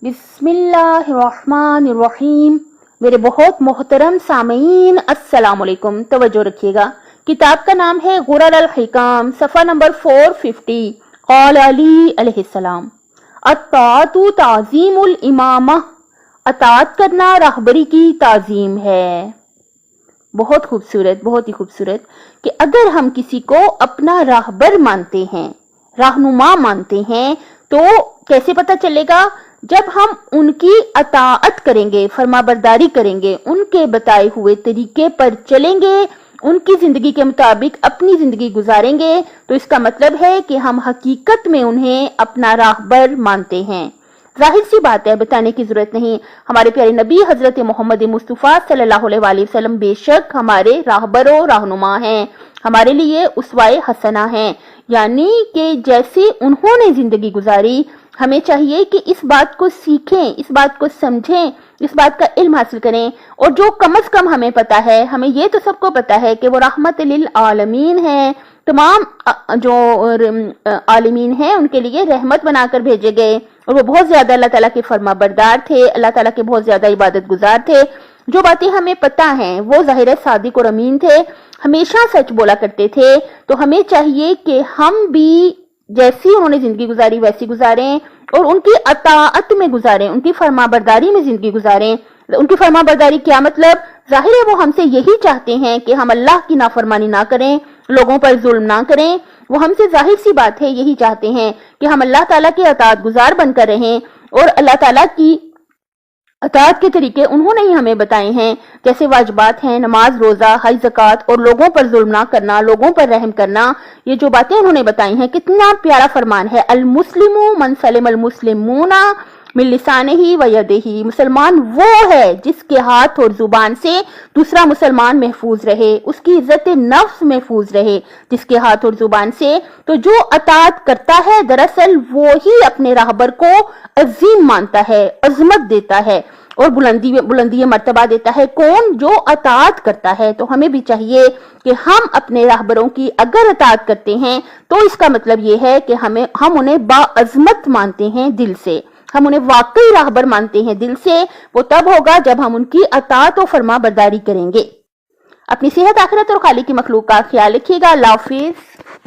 بسم اللہ الرحمن الرحیم۔ میرے بہت محترم سامعین السلام علیکم، توجہ رکھیے گا۔ کتاب کا نام ہے غرر الحکام، صفحہ نمبر 450۔ قال علی علیہ السلام: الطاعۃ تعظیم الامامہ، اطاعت کرنا رہبری کی تعظیم ہے۔ بہت خوبصورت، بہت ہی خوبصورت کہ اگر ہم کسی کو اپنا راہبر مانتے ہیں، رہنما مانتے ہیں، تو کیسے پتہ چلے گا؟ جب ہم ان کی اطاعت کریں گے، فرما برداری کریں گے، ان کے بتائے ہوئے طریقے پر چلیں گے، ان کی زندگی کے مطابق اپنی زندگی گزاریں گے، تو اس کا مطلب ہے کہ ہم حقیقت میں انہیں اپنا راہبر مانتے ہیں۔ ظاہر سی بات ہے، بتانے کی ضرورت نہیں، ہمارے پیارے نبی حضرت محمد مصطفیٰ صلی اللہ علیہ وآلہ وسلم بے شک ہمارے راہبر و رہنما ہیں، ہمارے لیے اسوائے حسنہ ہیں، یعنی کہ جیسے انہوں نے زندگی گزاری، ہمیں چاہیے کہ اس بات کو سیکھیں، اس بات کو سمجھیں، اس بات کا علم حاصل کریں، اور جو کم از کم ہمیں پتا ہے، ہمیں یہ تو سب کو پتا ہے کہ وہ رحمت للعالمین ہیں، تمام جو عالمین ہیں ان کے لیے رحمت بنا کر بھیجے گئے، اور وہ بہت زیادہ اللہ تعالیٰ کے فرما بردار تھے، اللہ تعالیٰ کے بہت زیادہ عبادت گزار تھے۔ جو باتیں ہمیں پتا ہیں وہ ظاہر صادق اور امین تھے، ہمیشہ سچ بولا کرتے تھے، تو ہمیں چاہیے کہ ہم بھی جیسی انہوں نے زندگی گزاری ویسی گزاریں، اور ان کی اطاعت میں گزاریں، ان کی فرما برداری میں زندگی گزاریں۔ ان کی فرما برداری کیا مطلب؟ ظاہر ہے وہ ہم سے یہی چاہتے ہیں کہ ہم اللہ کی نافرمانی نہ کریں، لوگوں پر ظلم نہ کریں، وہ ہم سے ظاہر سی بات ہے یہی چاہتے ہیں کہ ہم اللہ تعالیٰ کے اطاعت گزار بن کر رہیں، اور اللہ تعالیٰ کی اطاعت کے طریقے انہوں نے ہی ہمیں بتائے ہیں، جیسے واجبات ہیں، نماز، روزہ، حج، زکوٰۃ، اور لوگوں پر ظلم نہ کرنا، لوگوں پر رحم کرنا۔ یہ جو باتیں انہوں نے بتائی ہیں، کتنا پیارا فرمان ہے۔ المسلم من سلم المسلمون من لسانہ و یدہ، مسلمان وہ ہے جس کے ہاتھ اور زبان سے دوسرا مسلمان محفوظ رہے، اس کی عزت نفس محفوظ رہے جس کے ہاتھ اور زبان سے۔ تو جو اطاعت کرتا ہے دراصل وہی اپنے راہبر کو عظیم مانتا ہے، عظمت دیتا ہے، اور بلندی مرتبہ دیتا ہے۔ کون؟ جو اطاعت کرتا ہے۔ تو ہمیں بھی چاہیے کہ ہم اپنے راہبروں کی اگر اطاعت کرتے ہیں تو اس کا مطلب یہ ہے کہ ہم انہیں باعظمت مانتے ہیں دل سے، ہم انہیں واقعی راہبر مانتے ہیں دل سے۔ وہ تب ہوگا جب ہم ان کی اطاعت و فرما برداری کریں گے۔ اپنی صحت، آخرت اور خالق کی مخلوق کا خیال رکھیے گا۔ اللہ حافظ۔